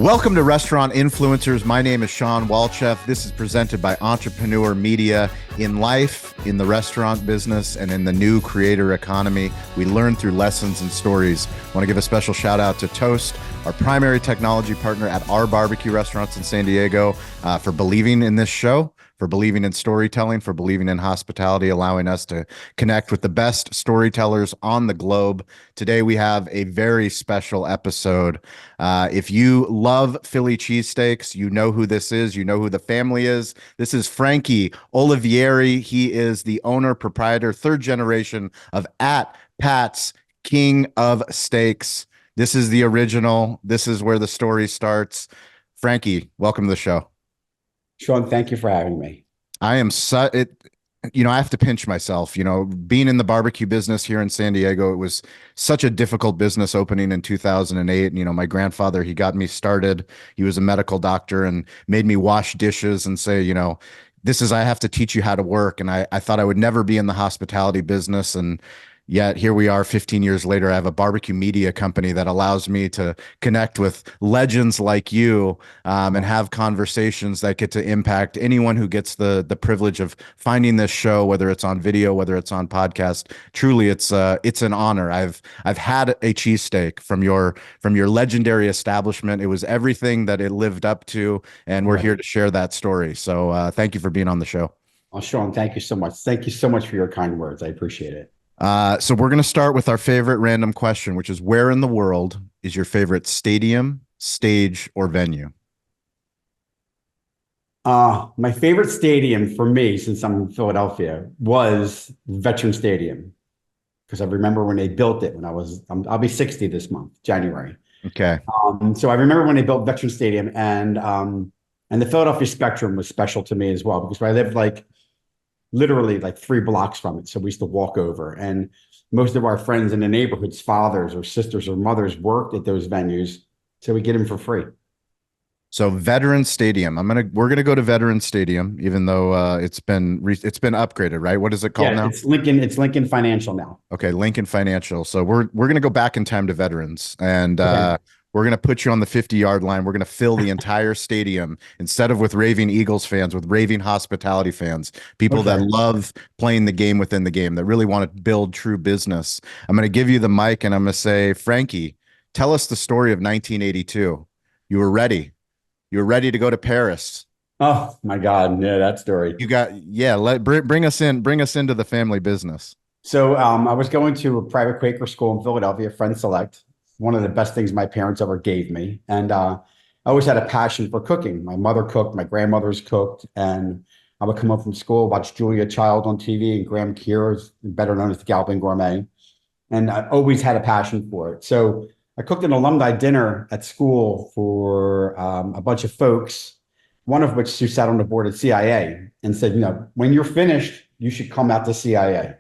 Welcome to Restaurant Influencers. My name is Sean Walchef. This is presented by Entrepreneur Media. In life, in the restaurant business, and in the new creator economy, we learn through lessons and stories. I want to give a special shout out to Toast, our primary technology partner at our barbecue restaurants in San Diego, for believing in this show, for believing in storytelling, for believing in hospitality, allowing us to connect with the best storytellers on the globe. Today, we have a very special episode. If you love Philly cheesesteaks, you know who this is. You know who the family is. This is Frankie Olivieri. He is the owner, proprietor, third generation of At Pat's King of Steaks. This is the original. This is where the story starts. Frankie, welcome to the show. Sean, thank you for having me. I am I have to pinch myself, being in the barbecue business here in San Diego. It was such a difficult business opening in 2008. My grandfather, he got me started. He was a medical doctor and made me wash dishes and say, I have to teach you how to work. And I thought I would never be in the hospitality business. And yet here we are 15 years later. I have a barbecue media company that allows me to connect with legends like you and have conversations that get to impact anyone who gets the privilege of finding this show, whether it's on video, whether it's on podcast. Truly, it's an honor. I've had a cheesesteak from your legendary establishment. It was everything that it lived up to, and we're here to share that story. So thank you for being on the show. Oh, Sean, thank you so much. Thank you so much for your kind words. I appreciate it. So we're going to start with our favorite random question, which is, where in the world is your favorite stadium, stage, or venue? My favorite stadium for me, since I'm in Philadelphia, was Veteran Stadium, because I remember when they built it when I'll be 60 this month, January. Okay. So I remember when they built Veteran Stadium, and the Philadelphia Spectrum was special to me as well, because I lived literally 3 blocks from it. So we used to walk over, and most of our friends in the neighborhood's fathers or sisters or mothers worked at those venues. So we get them for free. So Veteran Stadium, we're going to go to Veteran Stadium, even though it's been upgraded, right? What is it called now? It's Lincoln Financial now. Okay. Lincoln Financial. So we're going to go back in time to Veterans, and, okay. We're going to put you on the 50-yard line. We're going to fill the entire stadium, instead of with raving Eagles fans, with raving hospitality fans, people that love playing the game within the game, that really want to build true business. I'm going to give you the mic, and I'm going to say, Frankie, tell us the story of 1982. You were ready. You were ready to go to Paris. Oh my God. Yeah, that story. Bring us into the family business. So I was going to a private Quaker school in Philadelphia, Friend Select. One of the best things my parents ever gave me. And I always had a passion for cooking. My mother cooked, my grandmother's cooked, and I would come home from school, watch Julia Child on TV and Graham Kears, better known as the Galvin Gourmet. And I always had a passion for it. So I cooked an alumni dinner at school for a bunch of folks, one of which who sat on the board at CIA, and said, when you're finished, you should come out to CIA.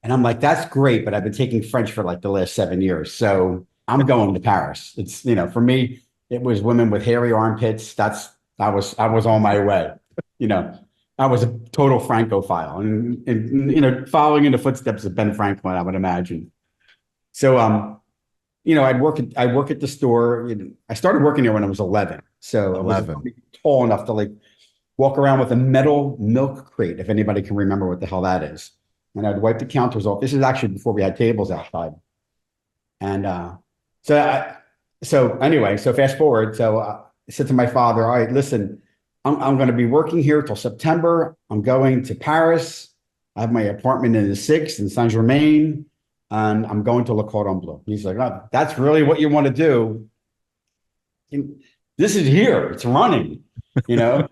And I'm like, that's great, but I've been taking French for the last 7 years. So I'm going to Paris. It's, for me, it was women with hairy armpits. I was on my way. I was a total Francophile and following in the footsteps of Ben Franklin, I would imagine. So, I'd work at the store. I started working there when I was 11. So 11. I was tall enough to walk around with a metal milk crate, if anybody can remember what the hell that is. And I'd wipe the counters off. This is actually before we had tables outside. And so fast forward. So I said to my father, all right, listen, I'm going to be working here till September. I'm going to Paris. I have my apartment in the 6th in Saint-Germain, and I'm going to Le Cordon Bleu. He's like, oh, that's really what you want to do? This is here. It's running. You want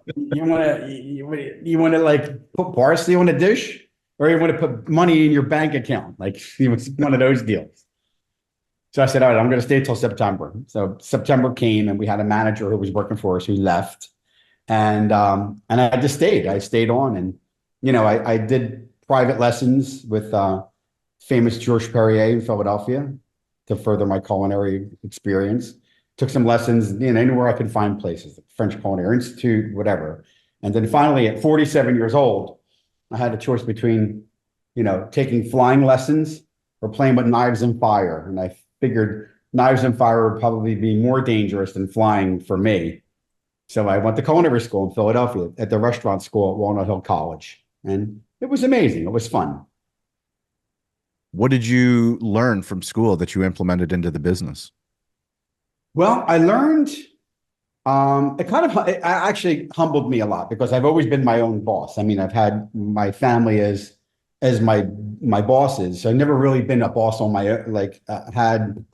to put parsley on a dish? Or you want to put money in your bank account, it was one of those deals. So I said, all right, I'm going to stay till September. So September came, and we had a manager who was working for us who left, and I just stayed. I stayed on, and I did private lessons with famous Georges Perrier in Philadelphia to further my culinary experience. Took some lessons, anywhere I could find places, French Culinary Institute, whatever. And then finally, at 47 years old, I had a choice between, taking flying lessons or playing with knives and fire. And I figured knives and fire would probably be more dangerous than flying for me. So I went to culinary school in Philadelphia at the restaurant school at Walnut Hill College. And it was amazing. It was fun. What did you learn from school that you implemented into the business? Well, I learned it actually humbled me a lot because I've always been my own boss. I mean, I've had my family as my bosses. So I've never really been a boss on my own, like had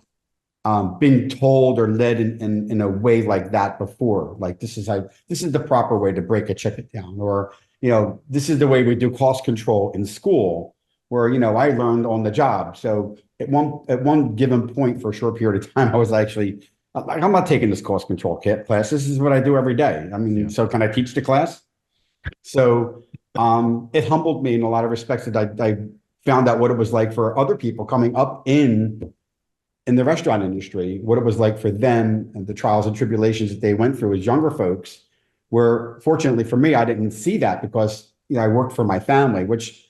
been told or led in a way like that before. Like this is the proper way to break a chicken down, or this is the way we do cost control in school, where I learned on the job. So at one given point for a short period of time, I was actually like, I'm not taking this cost control class. This is what I do every day. I mean, so can I teach the class? So it humbled me in a lot of respects that I found out what it was like for other people coming up in the restaurant industry, what it was like for them and the trials and tribulations that they went through as younger folks. Where fortunately for me, I didn't see that because I worked for my family, which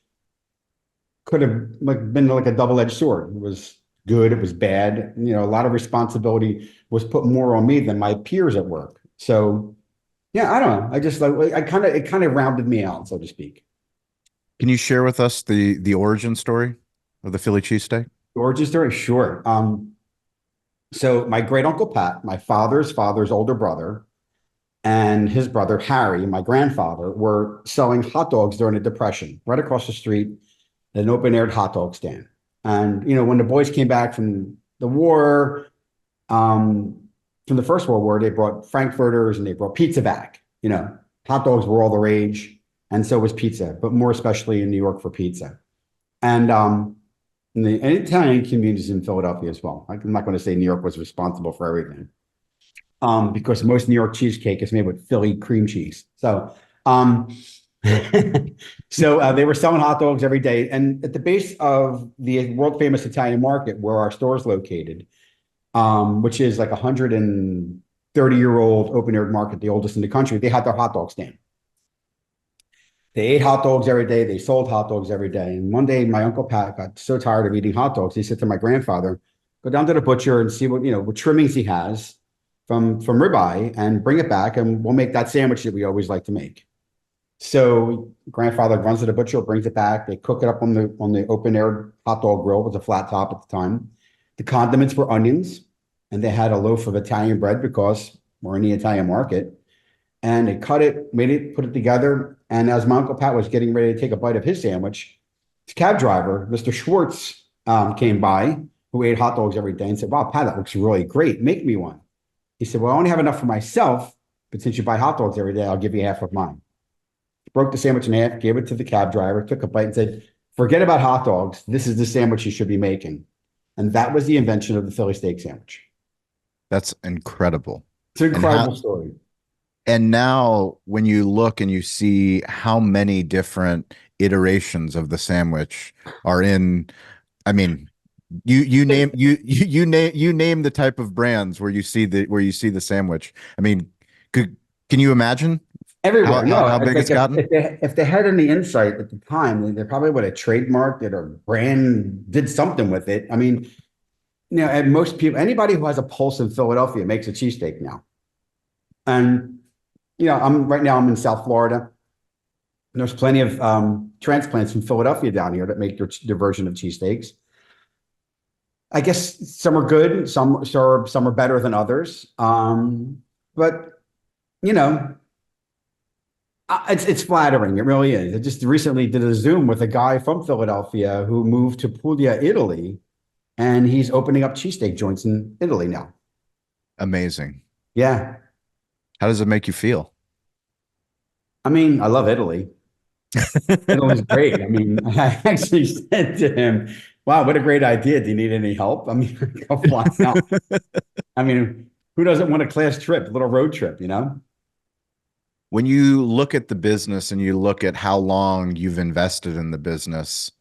could have been like a double-edged sword. It was good, it was bad. A lot of responsibility was put more on me than my peers at work. So yeah, I don't know. I just it kind of rounded me out, so to speak. Can you share with us the origin story of the Philly cheesesteak? Origin story, sure. So my great uncle Pat, my father's older brother, and his brother Harry, my grandfather, were selling hot dogs during the Depression, right across the street, at an open-air hot dog stand. And when the boys came back from the war, from the First World War, they brought Frankfurters and they brought pizza back. Hot dogs were all the rage, and so was pizza, but more especially in New York for pizza. And the Italian communities in Philadelphia as well. I'm not going to say New York was responsible for everything, because most New York cheesecake is made with Philly cream cheese. So, they were selling hot dogs every day. And at the base of the world famous Italian market, where our store is located, which is like 130-year-old open air market, the oldest in the country, they had their hot dog stand. They ate hot dogs every day. They sold hot dogs every day. And one day, my uncle Pat got so tired of eating hot dogs, he said to my grandfather, "Go down to the butcher and see what trimmings he has from ribeye, and bring it back, and we'll make that sandwich that we always like to make." So grandfather runs to the butcher, brings it back. They cook it up on the open air hot dog grill with a flat top at the time. The condiments were onions, and they had a loaf of Italian bread because we're in the Italian market. And they cut it, made it, put it together. And as my Uncle Pat was getting ready to take a bite of his sandwich, his cab driver, Mr. Schwartz, came by, who ate hot dogs every day, and said, "Wow, Pat, that looks really great. Make me one." He said, "Well, I only have enough for myself, but since you buy hot dogs every day, I'll give you half of mine." Broke the sandwich in half, gave it to the cab driver, took a bite and said, "Forget about hot dogs. This is the sandwich you should be making." And that was the invention of the Philly steak sandwich. That's incredible. It's an incredible story. And now when you look and you see how many different iterations of the sandwich are in, I mean, you name the type of brands where you see the sandwich. I mean, can you imagine Everywhere? how big it's gotten? If they had any insight at the time, they probably would have trademarked it or brand did something with it. I mean, and most people, anybody who has a pulse in Philadelphia makes a cheesesteak now. And I'm in South Florida. There's plenty of transplants from Philadelphia down here that make their version of cheesesteaks. I guess some are good, some are better than others. But it's flattering. It really is. I just recently did a Zoom with a guy from Philadelphia who moved to Puglia, Italy, and he's opening up cheesesteak joints in Italy now. Amazing. Yeah. How does it make you feel? I mean, I love Italy. Italy's great. I mean, I actually said to him, "Wow, what a great idea. Do you need any help?" I mean, go fly out. I mean, who doesn't want a class trip, a little road trip, When you look at the business and you look at how long you've invested in the business,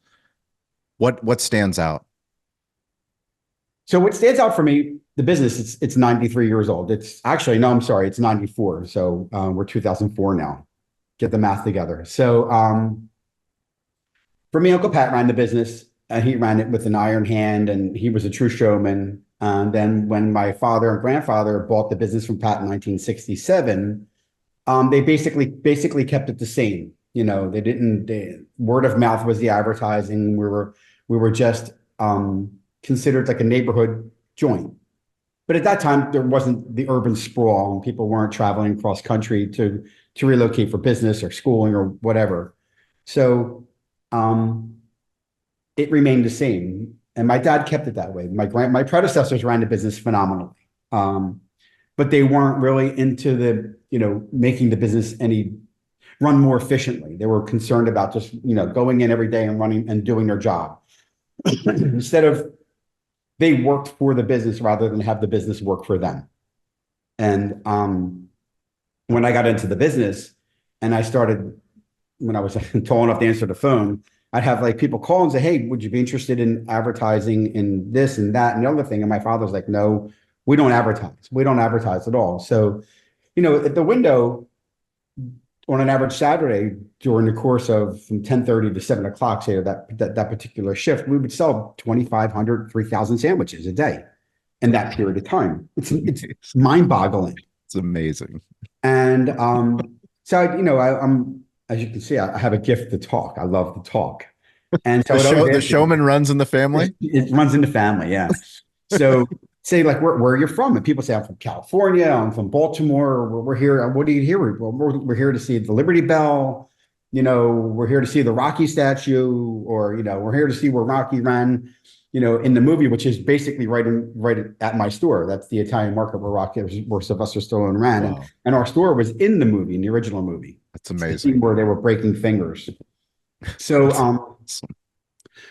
what stands out? So what stands out for me, the business, it's 93 years old. It's actually, no, I'm sorry, it's 94. So we're 2004 now. Get the math together. So for me, Uncle Pat ran the business. and he ran it with an iron hand, and he was a true showman. And then when my father and grandfather bought the business from Pat in 1967, they basically kept it the same. You know, word of mouth was the advertising. We were just considered like a neighborhood joint. But at that time, there wasn't the urban sprawl, and people weren't traveling across country to relocate for business or schooling or whatever. So it remained the same. And my dad kept it that way. My predecessors ran the business phenomenally. But they weren't really into making the business run more efficiently. They were concerned about just, going in every day and running and doing their job. Instead of, they worked for the business rather than have the business work for them. And when I got into the business and when I was tall enough to answer the phone, I'd have like people call and say, "Hey, would you be interested in advertising in this and that and the other thing?" And my father's like, "No, we don't advertise. We don't advertise at all." So, at the window on an average Saturday during the course of from 10:30 to 7 o'clock, say that particular shift, we would sell 2,500, 3,000 sandwiches a day in that period of time. It's mind-boggling. It's amazing. And so I'm, as you can see, I have a gift to talk. I love to talk. And so the showman runs in the family? It runs in the family, yeah. So say like where you're from, and people say I'm from California, I'm from Baltimore. We're here. What are you here? We're here to see the Liberty Bell. We're here to see the Rocky statue, or we're here to see where Rocky ran. In the movie, which is basically right at my store. That's the Italian market where Sylvester Stallone ran, wow. and our store was in the movie, in the original movie. That's amazing. Where they were breaking fingers. So, so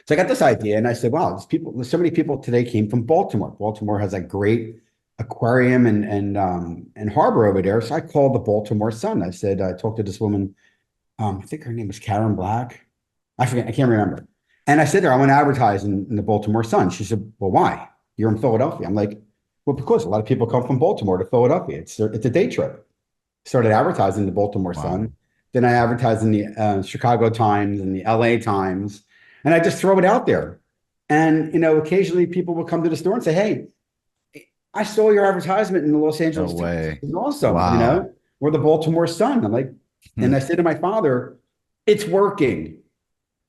I got this idea, and I said, "Wow, so many people today came from Baltimore. Baltimore has a great aquarium and harbor over there." So I called the Baltimore Sun. I said, I talked to this woman. I think her name was Karen Black. I forget. I can't remember. And I said to her, "I want to advertise in the Baltimore Sun." She said, "Well, why? You're in Philadelphia." I'm like, "Well, because a lot of people come from Baltimore to Philadelphia. It's a day trip." Started advertising the Baltimore Sun. Then I advertised in the Chicago Times and the LA Times. And I just throw it out there. And, occasionally people will come to the store and say, "Hey, I saw your advertisement in the Los Angeles No way. Times. Also, Wow. or the Baltimore Sun." I'm like, and I said to my father, "It's working."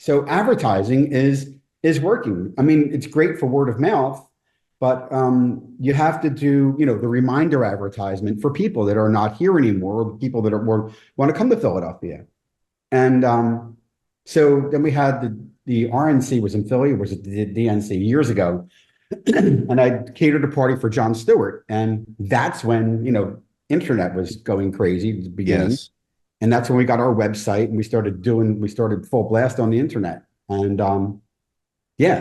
So advertising is working. I mean, it's great for word of mouth, but you have to do, the reminder advertisement for people that are not here anymore, or people that want to come to Philadelphia. And so then we had the RNC was in Philly, was it the DNC years ago, and I catered a party for Jon Stewart, and that's when internet was going crazy at the beginning. Yes. And that's when we got our website, and we started full blast on the internet. And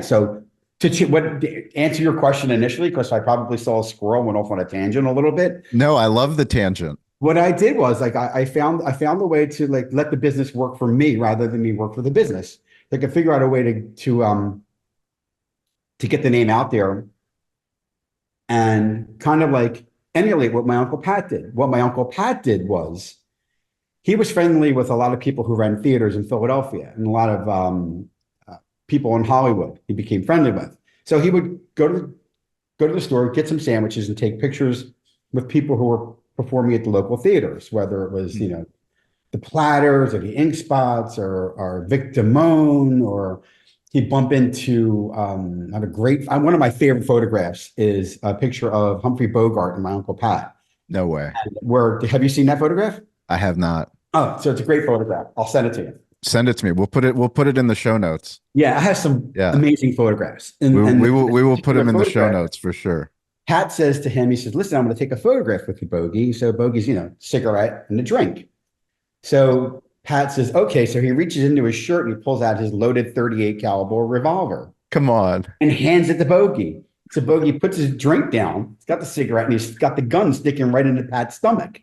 so to answer your question initially, because I probably saw a squirrel, went off on a tangent a little bit. No, I love the tangent. What I did was I found a way to let the business work for me rather than me work for the business. I could figure out a way to get the name out there and kind of emulate what my Uncle Pat did. What my Uncle Pat did was he was friendly with a lot of people who ran theaters in Philadelphia and a lot of people in Hollywood he became friendly with. So he would go to the store, get some sandwiches, and take pictures with people who were performing at the local theaters, whether it was, the Platters or the Ink Spots or Vic Damone, or he'd bump into one of my favorite photographs is a picture of Humphrey Bogart and my Uncle Pat. No way. Have you seen that photograph? I have not. Oh, so it's a great photograph. I'll send it to you. Send it to me. We'll put it in the show notes. Yeah, I have some amazing photographs. And we will put them in the show notes for sure. Pat says to him, he says, "Listen, I'm going to take a photograph with you, Bogey." So Bogey's, cigarette and a drink. So Pat says, "Okay." So he reaches into his shirt and he pulls out his loaded 38 caliber revolver. Come on. And hands it to Bogey. So Bogey puts his drink down. He's got the cigarette and he's got the gun sticking right into Pat's stomach.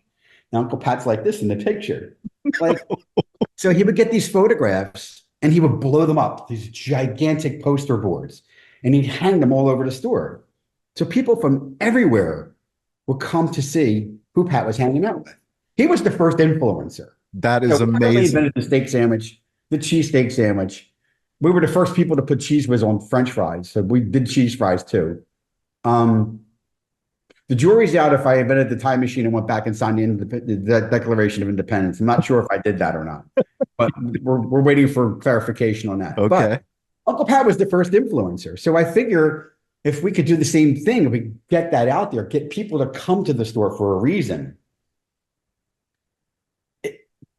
And Uncle Pat's like this in the picture. So he would get these photographs and he would blow them up, these gigantic poster boards, and he'd hang them all over the store. So people from everywhere would come to see who Pat was hanging out with. He was the first influencer. That is amazing. He invented the steak sandwich, the cheesesteak sandwich, we were the first people to put Cheese Whiz on French fries. So we did cheese fries too. The jury's out if I invented the time machine and went back and signed the Declaration of Independence. I'm not sure if I did that or not, but we're waiting for clarification on that. Okay. But Uncle Pat was the first influencer. So I figure if we could do the same thing, if we get that out there, get people to come to the store for a reason.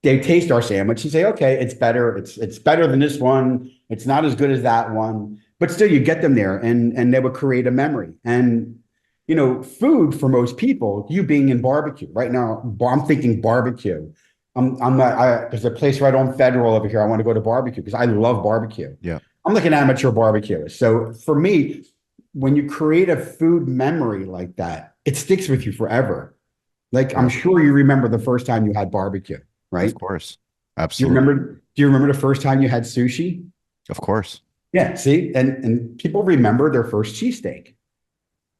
They taste our sandwich and say, okay, it's better. It's better than this one. It's not as good as that one. But still, you get them there and they would create a memory. And food for most people, you being in barbecue right now, I'm thinking barbecue. There's a place right on Federal over here. I want to go to barbecue because I love barbecue. Yeah. I'm like an amateur barbecuist. So for me, when you create a food memory like that, it sticks with you forever. Like I'm sure you remember the first time you had barbecue, right? Of course. Absolutely. Do you remember the first time you had sushi? Of course. Yeah. See, and people remember their first cheesesteak.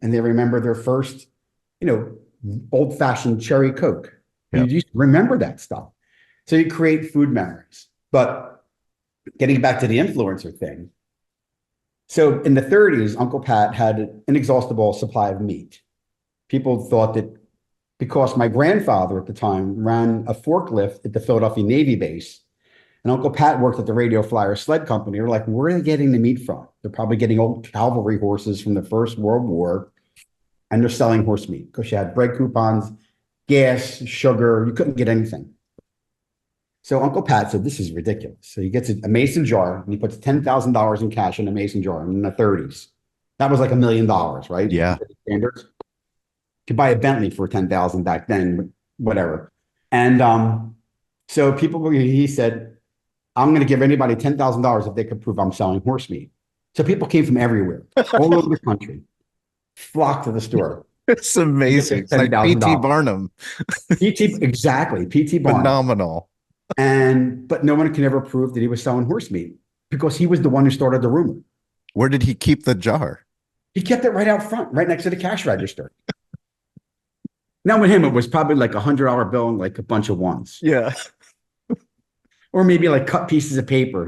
And they remember their first, old-fashioned cherry Coke. Yep. You just remember that stuff. So you create food memories. But getting back to the influencer thing. So in the 30s, Uncle Pat had an inexhaustible supply of meat. People thought that because my grandfather at the time ran a forklift at the Philadelphia Navy base, and Uncle Pat worked at the Radio Flyer Sled Company. They're like, where are they getting the meat from? They're probably getting old cavalry horses from the First World War, and they're selling horse meat because you had bread coupons, gas, sugar. You couldn't get anything. So Uncle Pat said, this is ridiculous. So he gets a mason jar, and he puts $10,000 in cash in a mason jar in the 30s. That was like $1 million, right? Yeah. Standards. You could buy a Bentley for $10,000 back then, whatever. And so he said, I'm going to give anybody $10,000 if they could prove I'm selling horse meat. So people came from everywhere, all over the country, flocked to the store. It's amazing. It's like P.T. Barnum. Exactly. P.T. Barnum. Phenomenal. But no one can ever prove that he was selling horse meat because he was the one who started the rumor. Where did he keep the jar? He kept it right out front, right next to the cash register. Now with him, it was probably like $100 bill and like a bunch of ones. Yeah. Or maybe like cut pieces of paper,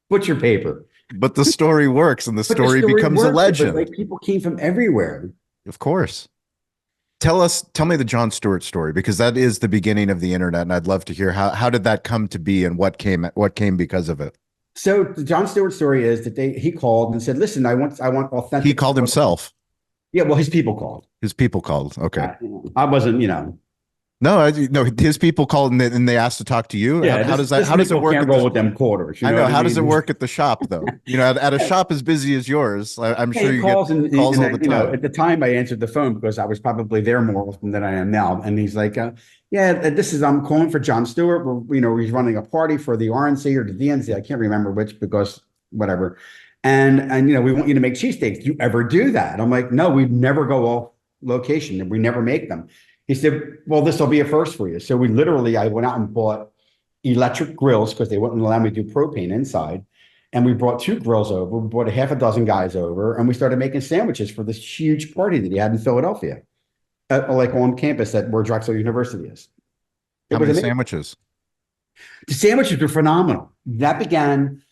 butcher paper. But the story works and the story becomes a legend. Like people came from everywhere. Of course. Tell me the Jon Stewart story, because that is the beginning of the internet. And I'd love to hear how did that come to be and what came because of it? So the Jon Stewart story is that he called and said, listen, I want authentic. He called himself. Yeah. Well, his people called. His people called. Okay. I wasn't, No, his people called and they asked to talk to you. Yeah, how does it work? Can't roll with them quarters. I know. How does it work at the shop, though? At a shop as busy as yours, I'm sure you get calls all the time. At the time, I answered the phone because I was probably there more often than I am now. And he's like, I'm calling for Jon Stewart. He's running a party for the RNC or the DNC. I can't remember which because whatever. And we want you to make cheesesteaks. Do you ever do that? I'm like, no, we never go off location and we never make them. He said, well, this will be a first for you. So I went out and bought electric grills because they wouldn't allow me to do propane inside. And we brought 2 grills over. We brought a half a dozen guys over and we started making sandwiches for this huge party that he had in Philadelphia, like on campus where Drexel University is. How many sandwiches? The sandwiches were phenomenal. That began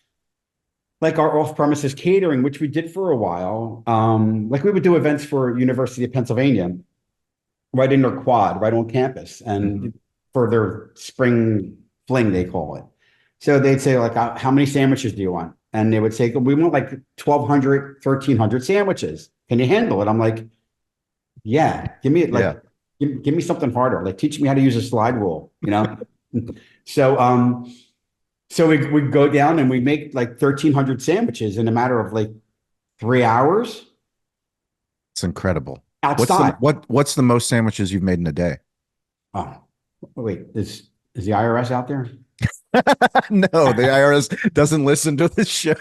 like our off-premises catering, which we did for a while. Like we would do events for University of Pennsylvania, right in their quad, right on campus, and for their spring fling, they call it. So they'd say, like, how many sandwiches do you want? And they would say, we want like 1,200, 1,300 sandwiches. Can you handle it? I'm like, yeah, give me give me something harder. Like, teach me how to use a slide rule, So we go down and we make like 1,300 sandwiches in a matter of like 3 hours. It's incredible. Outside. What's the most sandwiches you've made in a day? Oh, wait, is the IRS out there? No, the IRS doesn't listen to the show.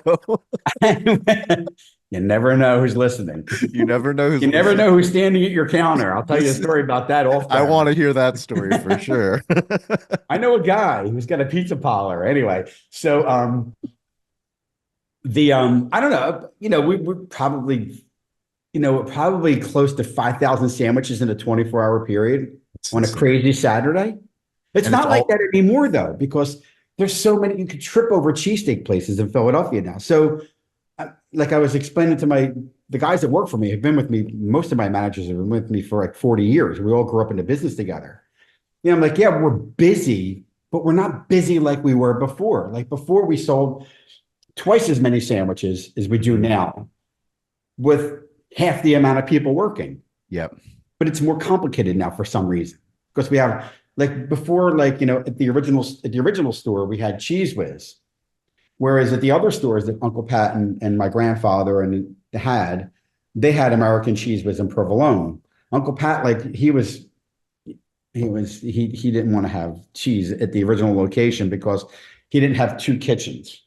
You never know who's listening. You never know who's never know who's standing at your counter. I'll tell you a story about that often. I want to hear that story for sure. I know a guy who's got a pizza parlor. Anyway, so I don't know, we're probably probably close to 5,000 sandwiches in a 24-hour period on a crazy Saturday. It's not like that anymore, though, because there's so many, you could trip over cheesesteak places in Philadelphia now. So like I was explaining to the guys that work for me have been with me. Most of my managers have been with me for like 40 years. We all grew up in the business together. You know, I'm like, yeah, we're busy, but we're not busy like we were before. Like before we sold twice as many sandwiches as we do now with half the amount of people working. Yep. But it's more complicated now for some reason because we have like before, like, you know, at the original store, we had Cheese Whiz. Whereas at the other stores that Uncle Pat and my grandfather they had American Cheese Whiz and provolone. Uncle Pat, like he didn't want to have cheese at the original location because he didn't have two kitchens.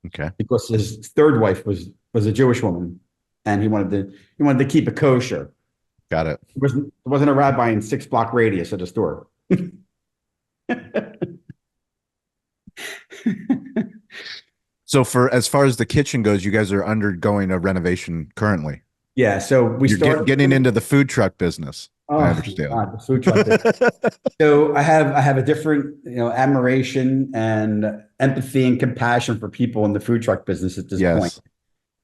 Okay. Because his third wife was a Jewish woman, and he wanted to keep it kosher. Got it. There wasn't a rabbi in 6-block radius at the store. So for as far as the kitchen goes, you guys are undergoing a renovation currently. Yeah, so You're getting into the food truck business. I understand. God, the food truck business. So I have a different, you know, admiration and empathy and compassion for people in the food truck business at this point.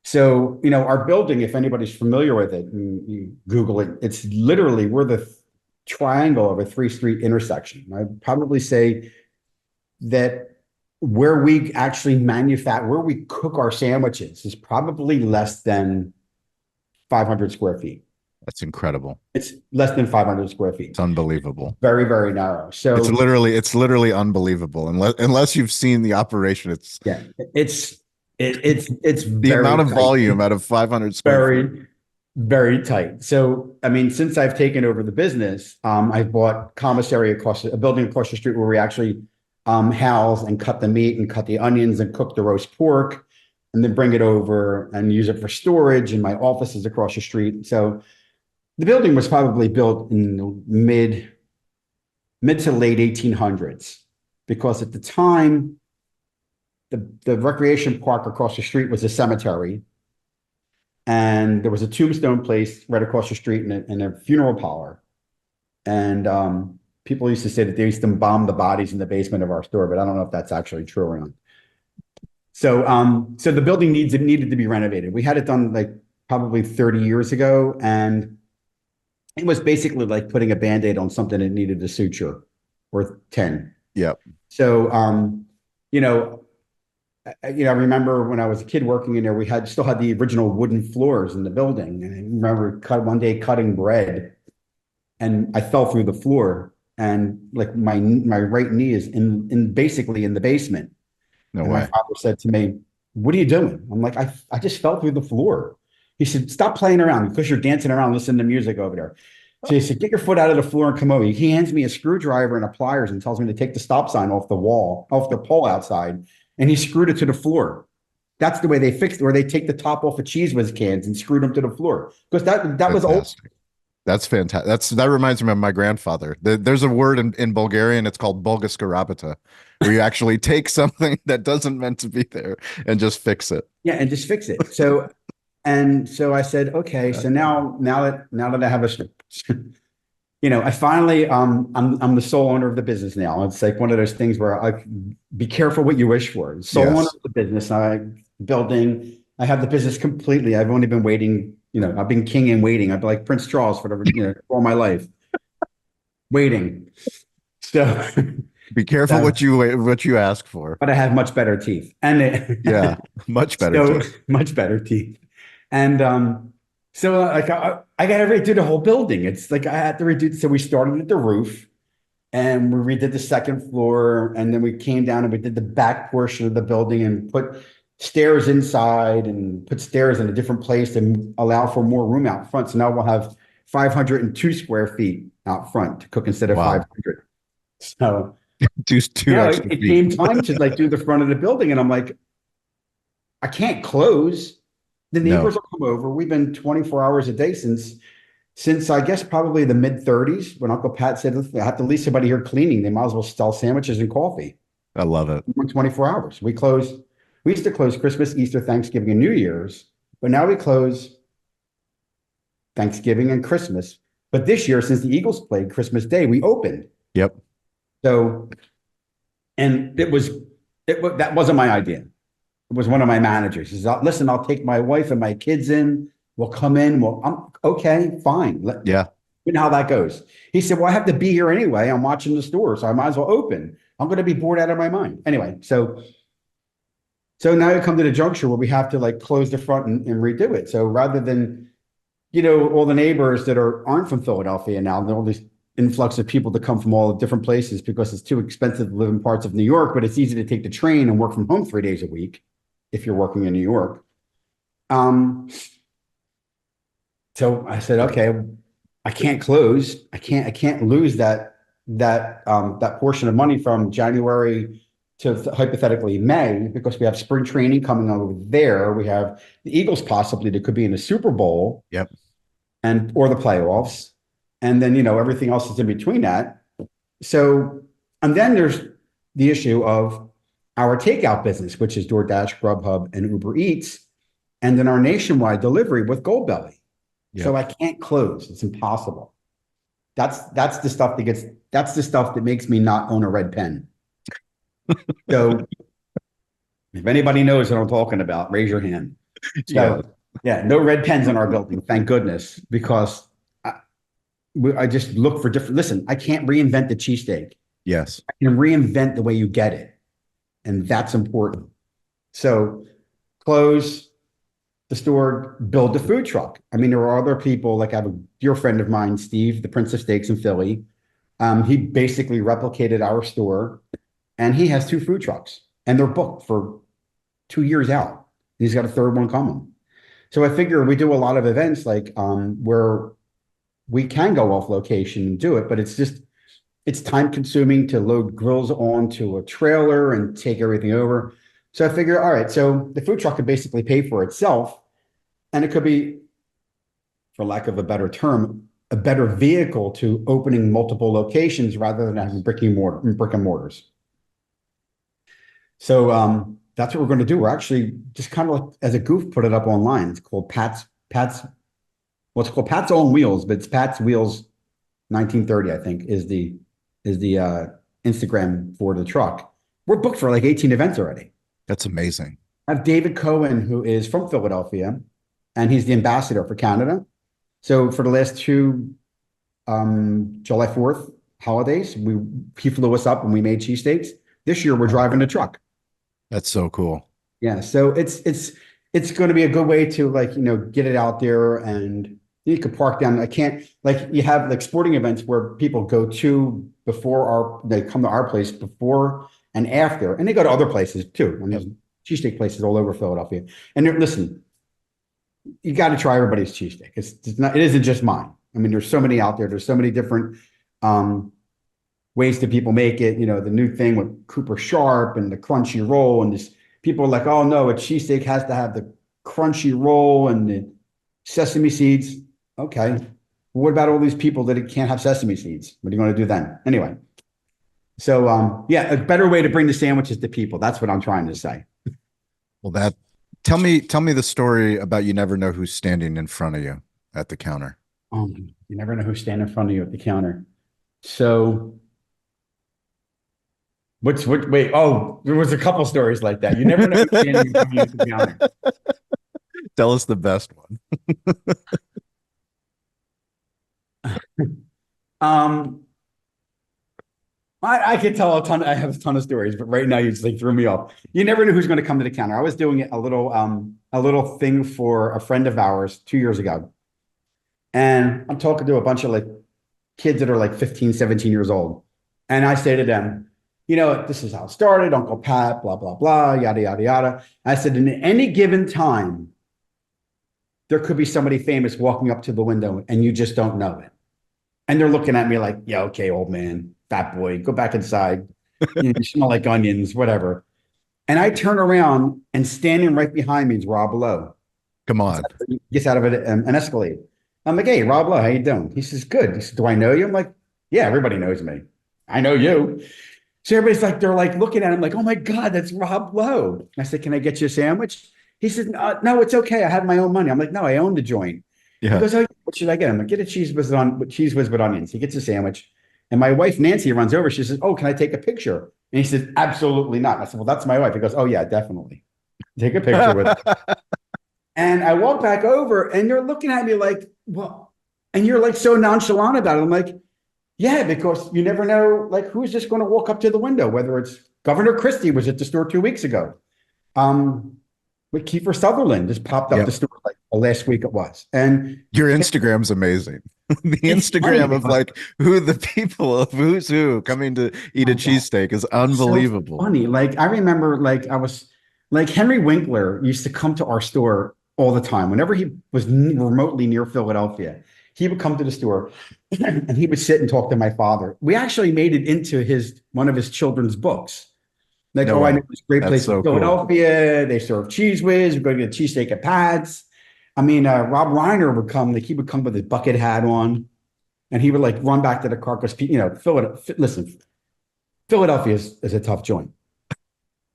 So, you know, our building, if anybody's familiar with it, you Google it, it's literally, we're the triangle of a 3-street intersection. I'd probably say that where we actually where we cook our sandwiches is probably less than 500 square feet. That's incredible. It's less than 500 square feet. It's unbelievable. Very, very narrow. So it's literally unbelievable. Unless you've seen the operation, it's the amount of volume out of 500 square feet. Very tight. So, I mean, since I've taken over the business, I've bought commissary a building across the street where we actually house and cut the meat and cut the onions and cook the roast pork and then bring it over and use it for storage. And my office is across the street. So the building was probably built in the mid to late 1800s because at the time, the recreation park across the street was a cemetery. And there was a tombstone place right across the street and a funeral parlor. And people used to say that they used to bomb the bodies in the basement of our store, but I don't know if that's actually true or not. So the building needed to be renovated. We had it done like probably 30 years ago, and it was basically like putting a Band-Aid on something that needed a suture or 10. Yep. So, I remember when I was a kid working in there, we still had the original wooden floors in the building. And I remember one day cutting bread and I fell through the floor and like my right knee is basically in the basement. No and way. My father said to me, "What are you doing?" I'm like, I just fell through the floor. He said, "Stop playing around because you're dancing around, listening to music over there." So he said, "Get your foot out of the floor and come over." He hands me a screwdriver and a pliers and tells me to take the stop sign off the pole outside. And he screwed it to the floor. That's the way they fixed it, where they take the top off of Cheese Whiz cans and screwed them to the floor. Because that was old. That's fantastic. That reminds me of my grandfather. There's a word in Bulgarian. It's called bulgaskarabata, where you actually take something that doesn't meant to be there and just fix it. Yeah, and just fix it. So I said, okay. So now that I have I finally, I'm the sole owner of the business now. It's like one of those things where I be careful what you wish for. Sole owner of the business, I have the business completely. I've only been waiting, I've been king and waiting. I've been like Prince Charles for all my life, waiting. So be careful what you ask for. But I have much better teeth, and yeah, much better. Much better teeth, and So like I got to redo the whole building. It's like I had to redo. So we started at the roof, and we redid the second floor, and then we came down and we did the back portion of the building and put stairs inside and put stairs in a different place and allow for more room out front. So now we'll have 502 square feet out front to cook instead of 500. So two extra it feet. came time to like do the front of the building, and I'm like, I can't close. The neighbors will come over. We've been 24 hours a day since I guess probably the mid 30s when Uncle Pat said, "I have to leave somebody here cleaning. They might as well sell sandwiches and coffee." I love it. 24 hours. We used to close Christmas, Easter, Thanksgiving, and New Year's, but now we close Thanksgiving and Christmas. But this year, since the Eagles played Christmas Day, we opened. Yep. So And that wasn't my idea. It was one of my managers. He says, listen, I'll take my wife and my kids in. We'll come in. Well, I'm okay, fine. Yeah. You know how that goes. He said, well, I have to be here anyway. I'm watching the store, so I might as well open. I'm going to be bored out of my mind. Anyway, so now you come to the juncture where we have to like close the front and redo it. So rather than, all the neighbors that aren't from Philadelphia now, all this influx of people that come from all different places because it's too expensive to live in parts of New York, but it's easy to take the train and work from home 3 days a week if you're working in New York. So I said, okay, I can't close. I can't lose that portion of money from January to hypothetically May, because we have spring training coming over there. We have the Eagles possibly that could be in the Super Bowl. Yep. Or the playoffs. And then, everything else is in between that. So, and then there's the issue of our takeout business, which is DoorDash, Grubhub, and Uber Eats, and then our nationwide delivery with Goldbelly. Yep. So I can't close. It's impossible. That's the stuff that makes me not own a red pen. So if anybody knows what I'm talking about, raise your hand. So, yeah, no red pens in our building, thank goodness, because I just look for different. Listen, I can't reinvent the cheesesteak. Yes. I can reinvent the way you get it. And that's important. So close the store, build the food truck. I mean, there are other people, like I have a dear friend of mine, Steve, the Prince of Steaks in Philly. He basically replicated our store, and he has 2 food trucks, and they're booked for 2 years out. He's got a third one coming. So I figure we do a lot of events like where we can go off location and do it, but it's time consuming to load grills onto a trailer and take everything over. So I figure, all right, so the food truck could basically pay for itself, and it could be, for lack of a better term, a better vehicle to opening multiple locations rather than having brick and mortars. So that's what we're going to do. We're actually just kind of like, as a goof, put it up online. It's called Pat's on Wheels, but it's Pat's Wheels 1930, I think, is the Instagram for the truck. We're booked for like 18 events already. That's amazing. I have David Cohen, who is from Philadelphia, and he's the ambassador for Canada. So for the last 2 July 4th holidays, he flew us up and we made cheesesteaks. This year we're driving the truck. That's so cool. Yeah, so it's going to be a good way to get it out there, and you could park down. I can't, you have like sporting events where people go to they come to our place before and after, and they go to other places too. And there's cheesesteak places all over Philadelphia. And listen, you got to try everybody's cheesesteak. It isn't just mine. I mean, there's so many out there. There's so many different ways that people make it. The new thing with Cooper Sharp and the crunchy roll, and this people are like, oh no, a cheesesteak has to have the crunchy roll and the sesame seeds. Okay. Well, what about all these people that can't have sesame seeds? What are you going to do then? Anyway. So a better way to bring the sandwiches to people. That's what I'm trying to say. Well, tell me the story about you never know who's standing in front of you at the counter. You never know who's standing in front of you at the counter. So wait, there was a couple stories like that. You never know who's standing in front of you at the counter. Tell us the best one. I could tell I have a ton of stories, but right now you just threw me off. You never know who's going to come to the counter. I was doing a little thing for a friend of ours 2 years ago. And I'm talking to a bunch of kids that are 15, 17 years old. And I say to them, this is how it started, Uncle Pat, blah, blah, blah, yada, yada, yada. I said, in any given time, there could be somebody famous walking up to the window and you just don't know it. And they're looking at me like, yeah, okay, old man, fat boy, go back inside. You smell like onions, whatever. And I turn around, and standing right behind me is Rob Lowe. Come on. He gets out of an Escalade. I'm like, hey, Rob Lowe, how you doing? He says, good. He says, do I know you? I'm like, yeah, everybody knows me. I know you. So everybody's they're looking at him like, oh my God, that's Rob Lowe. I said, can I get you a sandwich? He said, no, it's okay. I have my own money. I'm like, no, I own the joint. Yeah. He goes, oh, what should I get? I'm like, get a cheese whiz with onions. He gets a sandwich. And my wife, Nancy, runs over. She says, oh, can I take a picture? And he says, absolutely not. I said, well, that's my wife. He goes, oh yeah, definitely. Take a picture with her. And I walk back over and you're looking at me like, well, and you're like so nonchalant about it. I'm like, yeah, because you never know, like, who's just going to walk up to the window, whether it's Governor Christie was at the store 2 weeks ago. With Kiefer Sutherland just popped up Yep. the store like last week it was. And Your Instagram's amazing. The it's funny Instagram of because like who the people of who's who coming to eat a my God, cheesesteak is so unbelievable. funny. Like I remember like I was like Henry Winkler used to come to our store all the time. Whenever he was remotely near Philadelphia, he would come to the store and he would sit and talk to my father. We actually made it into one of his children's books. Like, No oh, I way. know this great That's place so in cool. Philadelphia. They serve Cheese Whiz. We go to get a cheesesteak at Pat's. I mean, Rob Reiner would come, like he would come with his bucket hat on and he would like run back to the car because, you know, Philadelphia is a tough joint.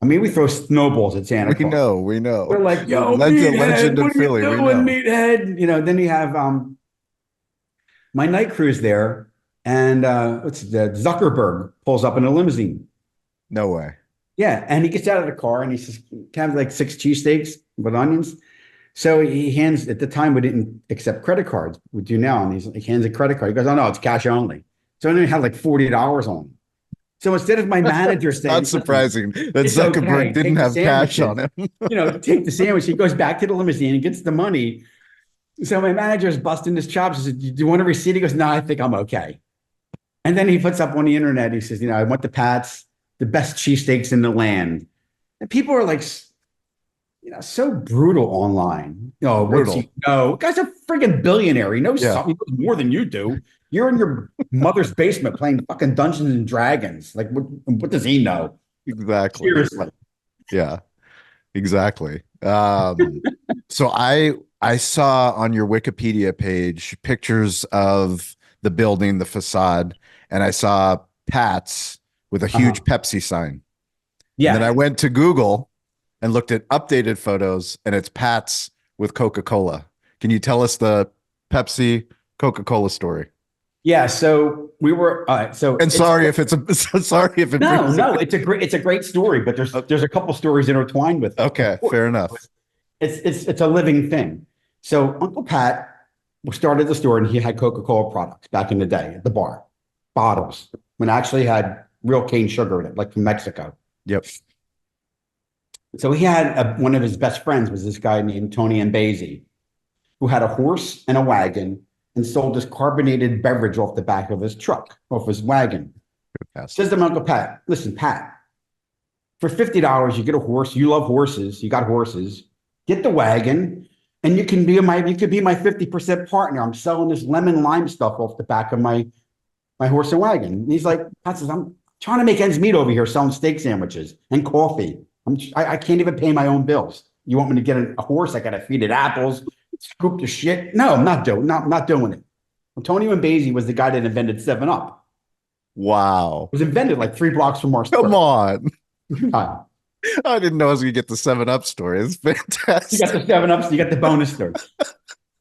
I mean, we throw snowballs at Santa Claus. We know. We're like, yo, Legend, meathead, legend of what are you Philly. We doing, know. meathead? You know, then you have my night crew's there and what's the Zuckerberg pulls up in a limousine. No way. Yeah, and he gets out of the car and he says, "Can I have like 6 cheesesteaks with onions?" So he hands, at the time we didn't accept credit cards. We do now, and he hands a credit card. He goes, "Oh no, it's cash only." So then he had like $40 on him. So instead of my manager It's saying, not surprising that it's Zuckerberg okay, didn't take the have cash sandwiches. on him. You know, take the sandwich. He goes back to the limousine and gets the money. So my manager's busting his chops. He said, "Do you want a receipt?" He goes, "No, I think I'm okay." And then he puts up on the internet. He says, "You know, I went to Pat's, the best cheesesteaks in the land." And people are like, you know, so brutal online. You know, what's Brutal. he know? Guy's a friggin' billionaire. He knows Yeah. something. He knows more than you do. You're in your mother's basement playing fucking Dungeons and Dragons. Like, what does he know? Exactly. Seriously. Yeah, exactly. So I saw on your Wikipedia page pictures of the building, the facade, and I saw Pat's with a huge Pepsi sign. Yeah. And then I went to Google and looked at updated photos, and it's Pat's with Coca-Cola. Can you tell us the Pepsi Coca-Cola story? Yeah. So we were, And sorry if it's sorry if it no, brings no, it's a great story, but there's a couple stories intertwined with it. Okay, fair enough. It's a living thing. So Uncle Pat started the store and he had Coca-Cola products back in the day at the bar, bottles, when it actually had real cane sugar in it, like from Mexico. Yep. So he had one of his best friends was this guy named Tony Mbezi, who had a horse and a wagon and sold this carbonated beverage off the back of his truck, off his wagon. Yes. Says to my Uncle Pat, "Listen, Pat, for $50, you get a horse. You love horses. You got horses. Get the wagon, and you could be my 50% partner. I'm selling this lemon lime stuff off the back of my horse and wagon." And he's like, "Pat says, I'm trying to make ends meet over here, selling steak sandwiches and coffee. I can't even pay my own bills. You want me to get a horse? I got to feed it apples, scoop the shit. No, I'm not doing it." Well, Tony Mbezi was the guy that invented 7-Up. Wow. It was invented like 3 blocks from our store. Come on. Uh, I didn't know I was going to get the 7-Up story. It's You fantastic. got the 7-Ups, you got the bonus story.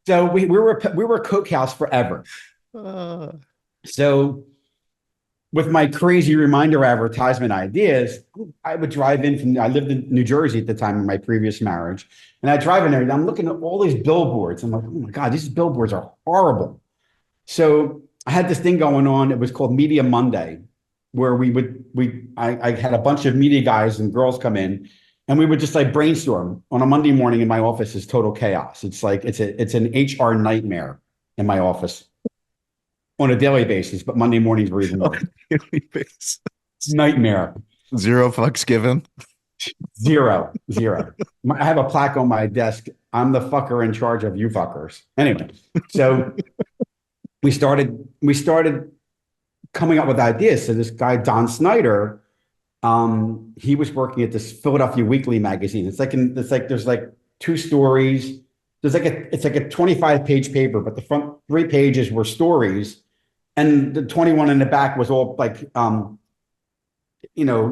So we were a Coke house forever. So with my crazy reminder advertisement ideas, I would drive in I lived in New Jersey at the time in my previous marriage. And I drive in there and I'm looking at all these billboards. I'm like, oh my God, these billboards are horrible. So I had this thing going on. It was called Media Monday, where I had a bunch of media guys and girls come in and we would just like brainstorm on a Monday morning in my office. Is total chaos. It's like, it's an HR nightmare in my office on a daily basis, but Monday mornings were even worse. Nightmare. Zero fucks given. Zero. I have a plaque on my desk. I'm the fucker in charge of you fuckers. Anyway, so we started coming up with ideas. So this guy, Don Snyder, he was working at this Philadelphia Weekly magazine. It's like there's like 2 stories. It's like a 25-page paper, but the front 3 pages were stories. And the 21 in the back was all like,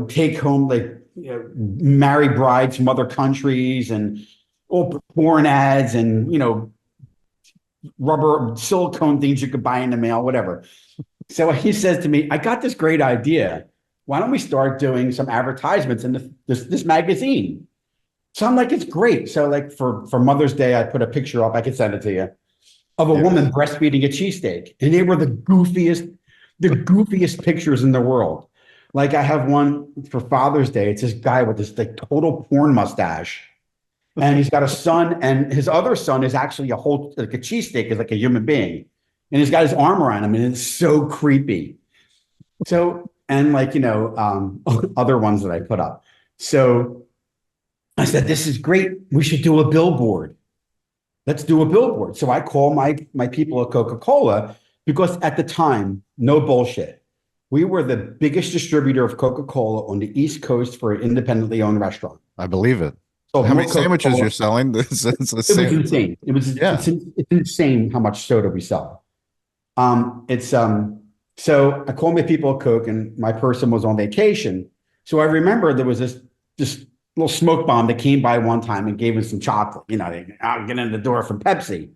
take home, like, marry brides from other countries and all porn ads and, rubber silicone things you could buy in the mail, whatever. So he says to me, "I got this great idea. why don't we start doing some advertisements in this magazine? So I'm like, it's great. So like for Mother's Day, I put a picture up. I could send it to you of a woman Yes. breastfeeding a cheesesteak, and they were the goofiest pictures in the world. Like I have one for Father's Day. It's this guy with this like total porn mustache, and he's got a son, and his other son is actually a whole like a cheesesteak is like a human being, and he's got his arm around him, and it's so creepy. So and like other ones that I put up. So I said, this is great. We should do a billboard. Let's do a billboard. So I call my people at Coca-Cola because at the time, no bullshit. We were the biggest distributor of Coca-Cola on the East Coast for an independently owned restaurant. I believe it. So How many sandwiches you're selling? It was insane. Yeah. It's insane how much soda we sell. So I called my people at Coke, and my person was on vacation. So I remember there was this little smoke bomb that came by one time and gave him some chocolate. I'll get in the door from Pepsi.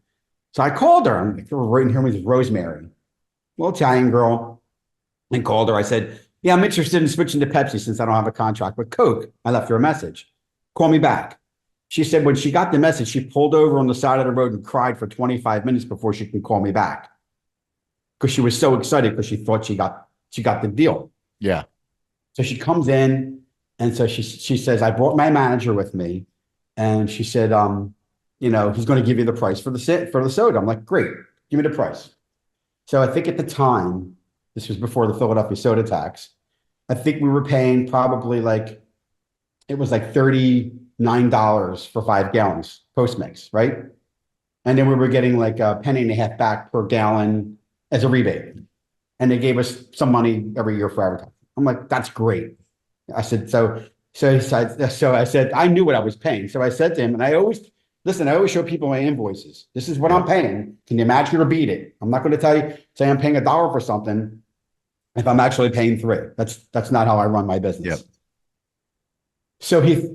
So I called her. I'm like, right in here with Rosemary, little Italian girl, and called her. I said, yeah, I'm interested in switching to Pepsi since I don't have a contract with Coke. I left her a message. Call me back. She said when she got the message, she pulled over on the side of the road and cried for 25 minutes before she can call me back. Because she was so excited because she thought she got the deal. Yeah. So she comes in, and so she says, I brought my manager with me, and she said, he's going to give you the price for the soda. I'm like, great, give me the price. So I think at the time, this was before the Philadelphia soda tax, I think we were paying probably it was like $39 for 5 gallons post-mix, right? And then we were getting like a penny and a half back per gallon as a rebate. And they gave us some money every year for advertising. I'm like, that's great. I said, so I said, I knew what I was paying. So I said to him, and I always show people my invoices. This is what I'm paying. Can you match it or beat it? I'm not going to say I'm paying $1 for something if I'm actually paying $3. That's not how I run my business. Yep. So he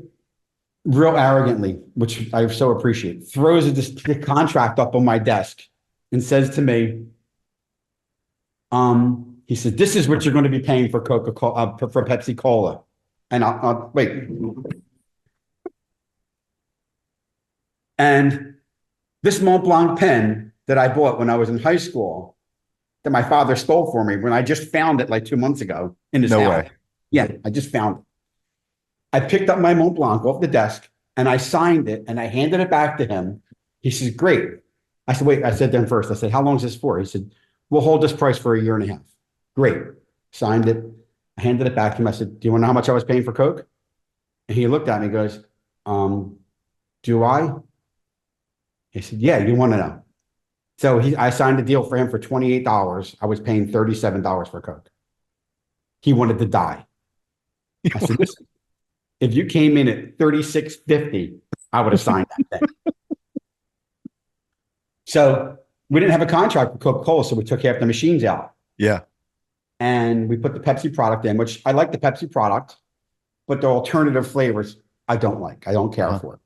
real arrogantly, which I so appreciate, throws the contract up on my desk and says to me, he said, this is what you're going to be paying for Coca-Cola, for Pepsi Cola. And I'll wait. And this Mont Blanc pen that I bought when I was in high school, that my father stole for me when I just found it like 2 months ago in his house. No way. Yeah, I just found it. I picked up my Mont Blanc off the desk and I signed it and I handed it back to him. He says, great. I said, wait, I said to him first, I said, how long is this for? He said, we'll hold this price for 1.5 years. Great. Signed it. I handed it back to him. I said, do you want to know how much I was paying for Coke? And he looked at me and goes, do I? He said, yeah, you want to know. So I signed a deal for him for $28. I was paying $37 for Coke. He wanted to die. I said, listen, if you came in at $36.50, I would have signed that thing. So we didn't have a contract with Coca-Cola, so we took half the machines out. Yeah. And we put the Pepsi product in, which I like the Pepsi product, but the alternative flavors I don't like. I don't care for it.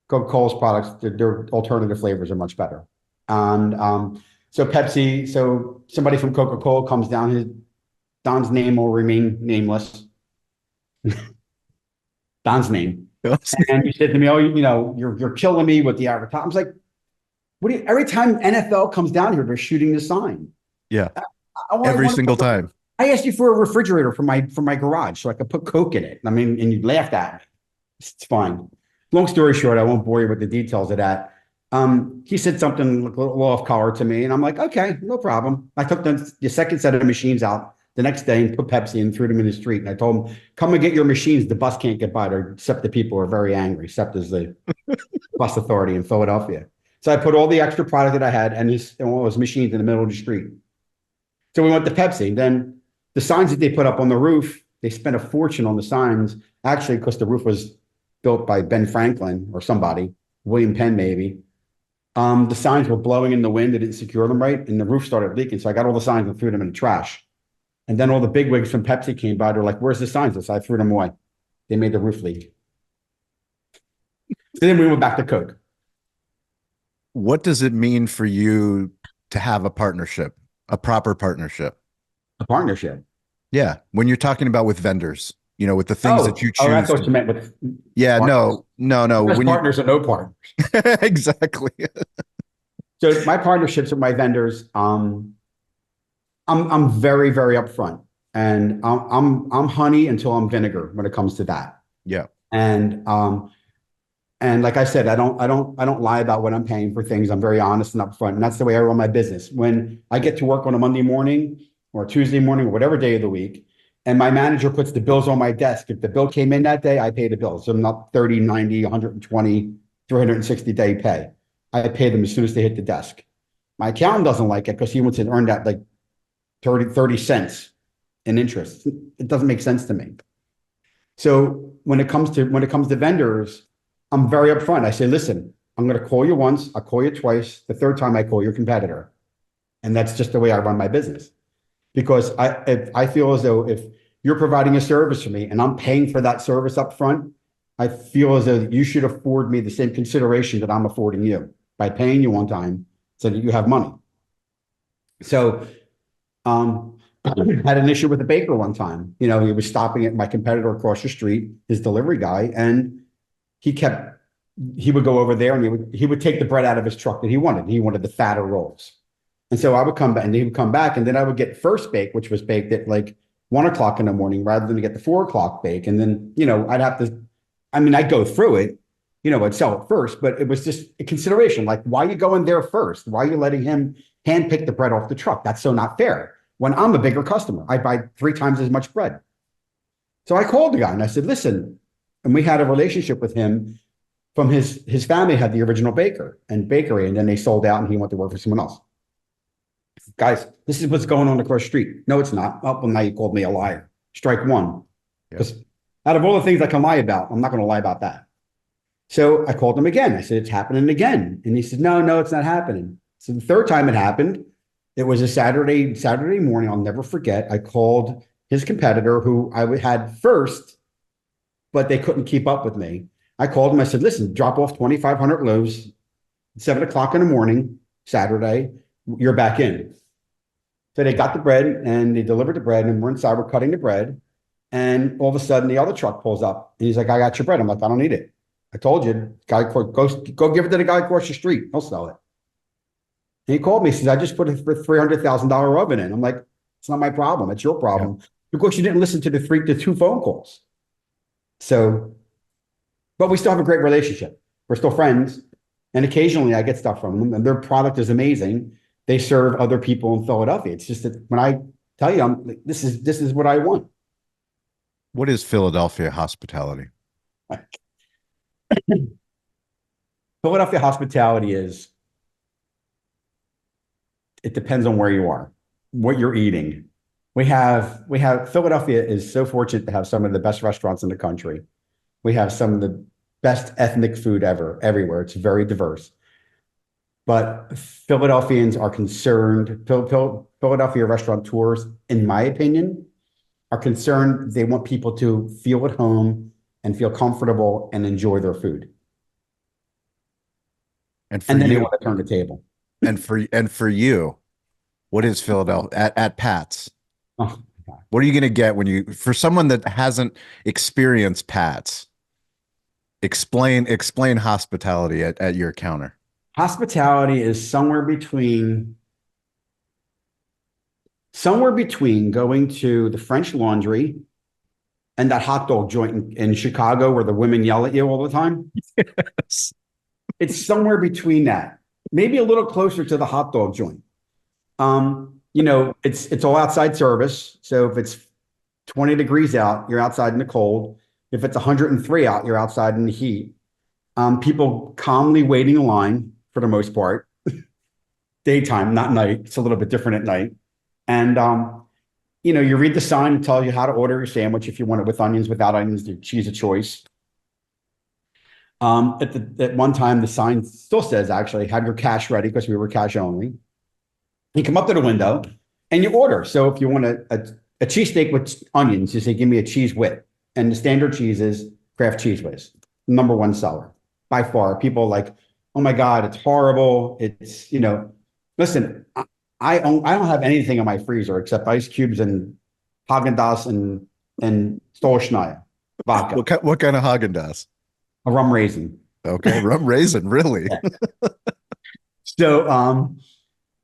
Coca-Cola's products, their alternative flavors are much better. And so somebody from Coca-Cola comes down, Don's name will remain nameless. Don's name. And he said to me, oh, you're killing me with the advertising. I was like, every time NFL comes down here, they're shooting the sign. Yeah. Every single time. I asked you for a refrigerator for my garage so I could put Coke in it. I mean, and you laughed at me. It's fine. Long story short, I won't bore you with the details of that. He said something a little off color to me, and I'm like, okay, no problem. I took the second set of machines out the next day and put Pepsi and threw them in the street. And I told him, come and get your machines. The bus can't get by there. Except the people are very angry. Except as the bus authority in Philadelphia. So I put all the extra product that I had and all those machines in the middle of the street. So we went to Pepsi. Then the signs that they put up on the roof, they spent a fortune on the signs, actually, because the roof was built by Ben Franklin or somebody, William Penn maybe. The signs were blowing in the wind. They didn't secure them right, and the roof started leaking. So I got all the signs and threw them in the trash. And then all the bigwigs from Pepsi came by. They're like, where's the signs? So I threw them away. They made the roof leak. So then we went back to Coke. What does it mean for you to have a partnership, a proper partnership? A partnership. Yeah. When you're talking about with vendors, with the things that you I choose thought to. you meant with Yeah. partners. No. There's When you partners and no partners. exactly. So my partnerships with my vendors, I'm very, very upfront, and I'm honey until I'm vinegar when it comes to that. Yeah. And like I said, I don't lie about what I'm paying for things. I'm very honest and upfront, and that's the way I run my business. When I get to work on a Monday morning or a Tuesday morning or whatever day of the week, and my manager puts the bills on my desk, if the bill came in that day, I pay the bill. So I'm not 30, 90, 120, 360-day pay. I pay them as soon as they hit the desk. My accountant doesn't like it because he wants to earn that like 30 cents in interest. It doesn't make sense to me. So when it comes to vendors, I'm very upfront. I say, listen, I'm going to call you once, I'll call you twice. The third time I call your competitor. And that's just the way I run my business. Because I feel as though if you're providing a service for me and I'm paying for that service up front, I feel as though you should afford me the same consideration that I'm affording you by paying you on time so that you have money. So I had an issue with a baker one time. He was stopping at my competitor across the street, his delivery guy, and he would go over there and he would take the bread out of his truck that he wanted. He wanted the fatter rolls. And so I would come back and he would come back, and then I would get first bake, which was baked at like 1 o'clock in the morning rather than to get the 4 o'clock bake. And then, I'd go through it, I'd sell it first, but it was just a consideration. Like, why are you going there first? Why are you letting him hand pick the bread off the truck? That's so not fair. When I'm a bigger customer, I buy 3 times as much bread. So I called the guy and I said, listen, and we had a relationship with him from his family had the original baker and bakery, and then they sold out and he went to work for someone else. Guys, this is what's going on across the street. No, it's not. Oh, well, now you called me a liar. Strike one. Because out of all the things I can lie about, I'm not going to lie about that. So I called him again. I said, it's happening again. And he said, no, it's not happening. So the third time it happened, it was a Saturday morning. I'll never forget. I called his competitor who I had first, but they couldn't keep up with me. I called him. I said, listen, drop off 2,500 loaves, 7 o'clock in the morning, Saturday, you're back in. So they got the bread and they delivered the bread, and we're inside, we're cutting the bread. And all of a sudden the other truck pulls up and he's like, I got your bread. I'm like, I don't need it. I told you, guy, go give it to the guy across the street. He'll sell it. And he called me, he says, I just put a $300,000 oven in. I'm like, it's not my problem. It's your problem. Because you didn't listen to the 2 phone calls. So, but we still have a great relationship. We're still friends. And occasionally I get stuff from them, and their product is amazing. They serve other people in Philadelphia. It's just that when I tell you, I'm like, this is what I want. What is Philadelphia hospitality? Philadelphia hospitality is, it depends on where you are, what you're eating. Philadelphia is so fortunate to have some of the best restaurants in the country. We have some of the best ethnic food everywhere. It's very diverse. But Philadelphians are concerned, Philadelphia restaurateurs, in my opinion, are concerned. They want people to feel at home and feel comfortable and enjoy their food. And then they want to turn the table. And for you, what is Philadelphia at Pat's? Oh, what are you going to get for someone that hasn't experienced Pat's? Explain hospitality at your counter. Hospitality is somewhere between going to the French Laundry and that hot dog joint in Chicago where the women yell at you all the time. Yes. It's somewhere between that, maybe a little closer to the hot dog joint. It's all outside service. So if it's 20 degrees out, you're outside in the cold. If it's 103 out, you're outside in the heat. People calmly waiting in line for the most part. Daytime, not night. It's a little bit different at night. And, you read the sign and tell you how to order your sandwich if you want it with onions, without onions, the cheese of choice. At one time, the sign still says, actually, have your cash ready, because we were cash only. You come up to the window and you order. So if you want a cheesesteak with onions, you say, give me a cheese whiz. And the standard cheese is Kraft Cheese Whiz, #1 seller by far. People are like, oh my God, it's horrible. It's, listen, I don't have anything in my freezer except ice cubes and Haagen-Dazs and Stolschneier vodka, What kind of Haagen-Dazs? a rum raisin. Okay, rum raisin, really? Yeah. So,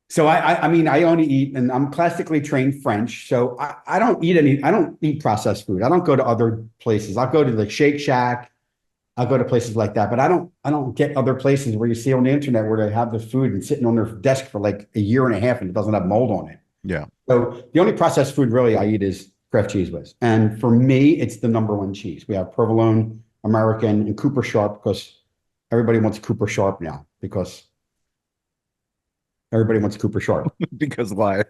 so I mean, I only eat, and I'm classically trained French, so I don't eat I don't eat processed food. I don't go to other places. I'll go to the Shake Shack. I'll go to places like that, but I don't get other places where you see on the internet where they have the food and sitting on their desk for like a year and a half and it doesn't have mold on it. Yeah. So the only processed food really I eat is Kraft Cheese Whiz. And for me, it's the number one cheese. We have provolone, American, and Cooper Sharp because everybody wants Cooper Sharp now because everybody wants Cooper Sharp. Because why?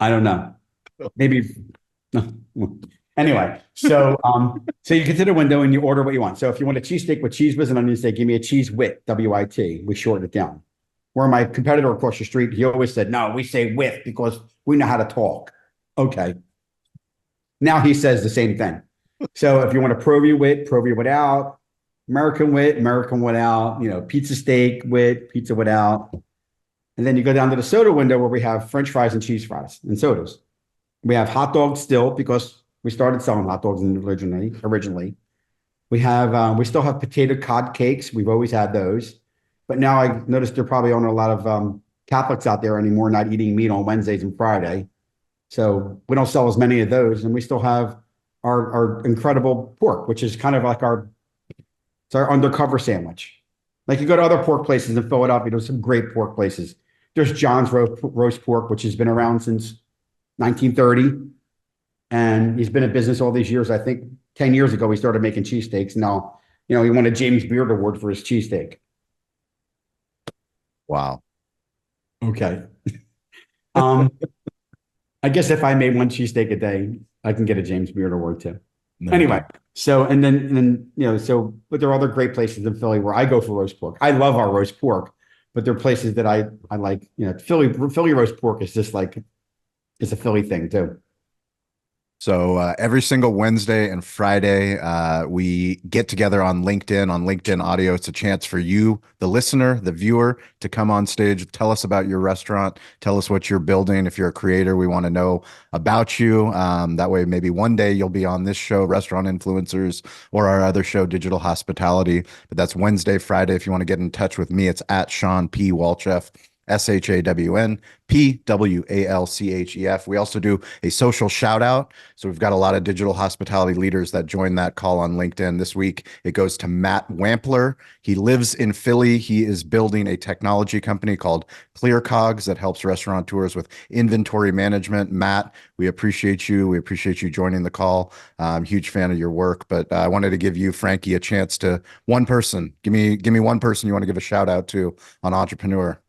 I don't know. Maybe. Anyway, so you get to the window and you order what you want. So if you want a cheesesteak with cheese whiz and onions, they give me a cheese wit, WIT. We shorten it down. Where my competitor across the street, he always said, no, we say with because we know how to talk. Okay. Now he says the same thing. So if you want a Provia without, American without, pizza steak with, pizza without. And then you go down to the soda window where we have French fries and cheese fries and sodas. We have hot dogs still because we started selling hot dogs originally. We still have potato cod cakes. We've always had those. But now I noticed there probably aren't a lot of Catholics out there anymore not eating meat on Wednesdays and Friday. So we don't sell as many of those. And we still have our incredible pork, which is kind of like it's our undercover sandwich. Like you go to other pork places in Philadelphia, there's some great pork places. There's John's roast pork, which has been around since 1930. And he's been in business all these years. I think 10 years ago, he started making cheesesteaks. Now, he won a James Beard Award for his cheesesteak. Wow. Okay. I guess if I made one cheesesteak a day, I can get a James Beard Award too. No. Anyway, so, and then, but there are other great places in Philly where I go for roast pork. I love our roast pork, but there are places that I like, Philly roast pork is just like, it's a Philly thing too. So every single Wednesday and Friday, we get together on LinkedIn Audio. It's a chance for you, the listener, the viewer, to come on stage, tell us about your restaurant, tell us what you're building. If you're a creator, we want to know about you. That way, maybe one day you'll be on this show, Restaurant Influencers, or our other show, Digital Hospitality. But that's Wednesday, Friday. If you want to get in touch with me, it's at Shawn P. Walchef. ShawnPWalchef. We also do a social shout out. So we've got a lot of digital hospitality leaders that join that call on LinkedIn. This week, it goes to Matt Wampler. He lives in Philly. He is building a technology company called ClearCogs that helps restaurateurs with inventory management. Matt, we appreciate you. We appreciate you joining the call. I'm a huge fan of your work, but I wanted to give you, Frankie, a chance to one person. Give me one person you want to give a shout out to on Entrepreneur.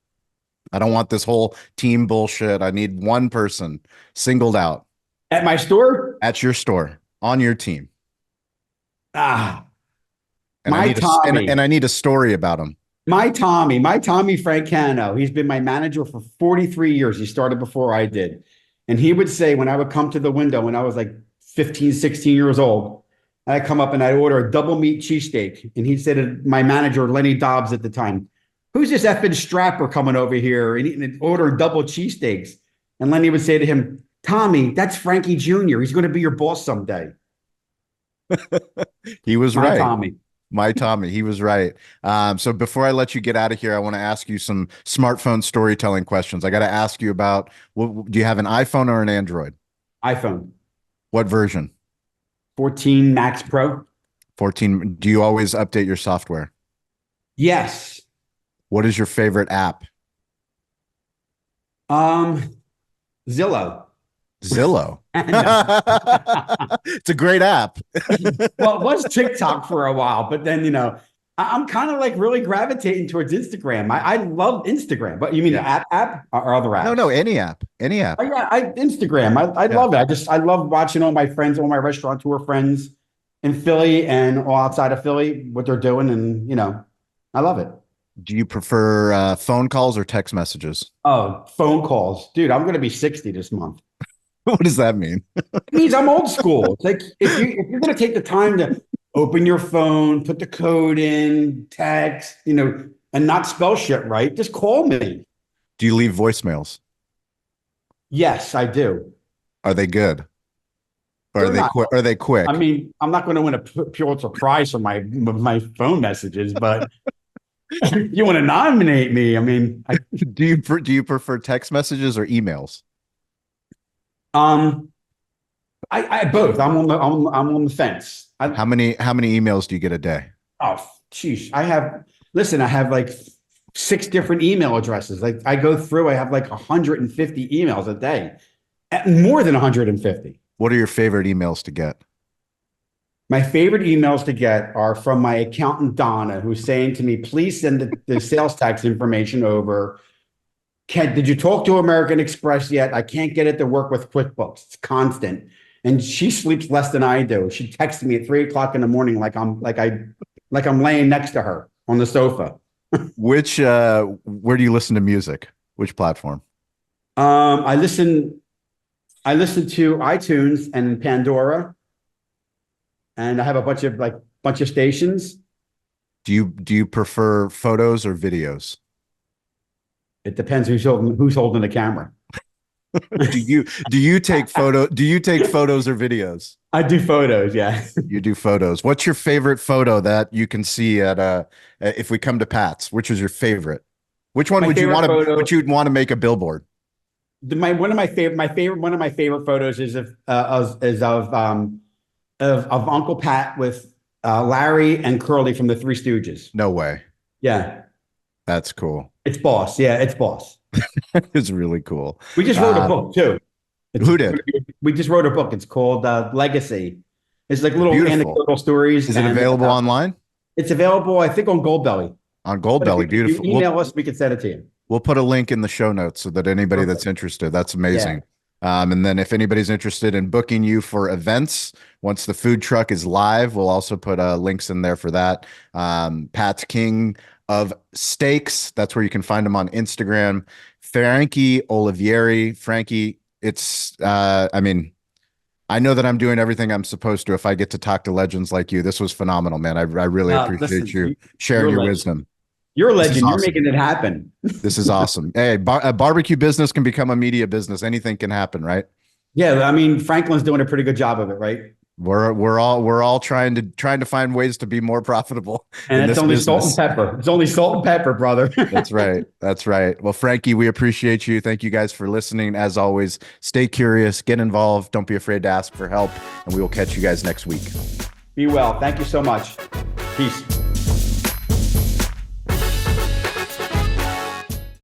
I don't want this whole team bullshit. I need one person singled out. At my store? At your store, on your team. And my Tommy. And I need a story about him. My Tommy Francano. He's been my manager for 43 years. He started before I did. And he would say, when I would come to the window, when I was like 15, 16 years old, I'd come up and I'd order a double meat cheesesteak. And he'd say to my manager, Lenny Dobbs at the time, who's this effing strapper coming over here and ordering double cheesesteaks? And Lenny would say to him, Tommy, that's Frankie Jr. He's going to be your boss someday. He was right. Tommy. My Tommy, he was right. So before I let you get out of here, I want to ask you some smartphone storytelling questions. I got to ask you about, do you have an iPhone or an Android? iPhone. What version? 14 Max Pro. 14. Do you always update your software? Yes. What is your favorite app? Zillow. Zillow. It's a great app. Well, it was TikTok for a while, but then, I'm kind of like really gravitating towards Instagram. I love Instagram, but you mean the app or other apps? No, any app. Oh, yeah, Instagram. I love it. I love watching all my friends, all my restaurateur friends in Philly and all outside of Philly, what they're doing. And, I love it. Do you prefer phone calls or text messages? Oh, phone calls. Dude, I'm going to be 60 this month. What does that mean? It means I'm old school. It's like if you're going to take the time to open your phone, put the code in, text, and not spell shit right, just call me. Do you leave voicemails? Yes, I do. Are they good? Or are They're they not. quick? Are they quick? I mean, I'm not going to win a Pulitzer Prize for my phone messages, but you want to nominate me? I mean, Do you prefer text messages or emails? um, I both. I'm on the fence. How many emails do you get a day? Oh, geez, I have like 6 different email addresses. Like I go through, I have like 150 emails a day, more than 150. What are your favorite emails to get? My favorite emails to get are from my accountant, Donna, who's saying to me, please send the sales tax information over. Did you talk to American Express yet? I can't get it to work with QuickBooks. It's constant. And she sleeps less than I do. She texts me at 3 o'clock in the morning like I'm laying next to her on the sofa. Where do you listen to music? Which platform? I listen to iTunes and Pandora, and I have a bunch of stations. Do you prefer photos or videos? It depends who's holding the camera. Do you take photos or videos? I do photos, yeah. You do photos. What's your favorite photo that you can see at if we come to Pat's? Which is your favorite? Which one would you want to would you want to make a billboard? One of my favorite photos is of Uncle Pat with Larry and Curly from the Three Stooges. No way. Yeah. That's cool. It's Boss. Yeah, it's Boss. It's really cool. We just wrote a book too. Who did? We just wrote a book. It's called Legacy. It's like little Beautiful. anecdotal stories. Is it available online? It's available, I think, on Goldbelly. On Goldbelly. Beautiful. If you email us, we can send it to you. We'll put a link in the show notes so that anybody that's interested, that's amazing. And then if anybody's interested in booking you for events, once the food truck is live, we'll also put links in there for that. Pat's King of Steaks. That's where you can find him on Instagram. Frankie Olivieri. Frankie, it's, I mean, I know that I'm doing everything I'm supposed to if I get to talk to legends like you. This was phenomenal, man. I really appreciate you sharing your wisdom. You're a legend. You're Awesome. making it happen. This is awesome. Hey, a barbecue business can become a media business. Anything can happen, right? Yeah, I mean, Franklin's doing a pretty good job of it, right? We're all trying to find ways to be more profitable. And it's only salt and pepper. It's only salt and pepper, brother. That's right. That's right. Well, Frankie, we appreciate you. Thank you guys for listening. As always, stay curious, get involved. Don't be afraid to ask for help. And we will catch you guys next week. Be well. Thank you so much. Peace.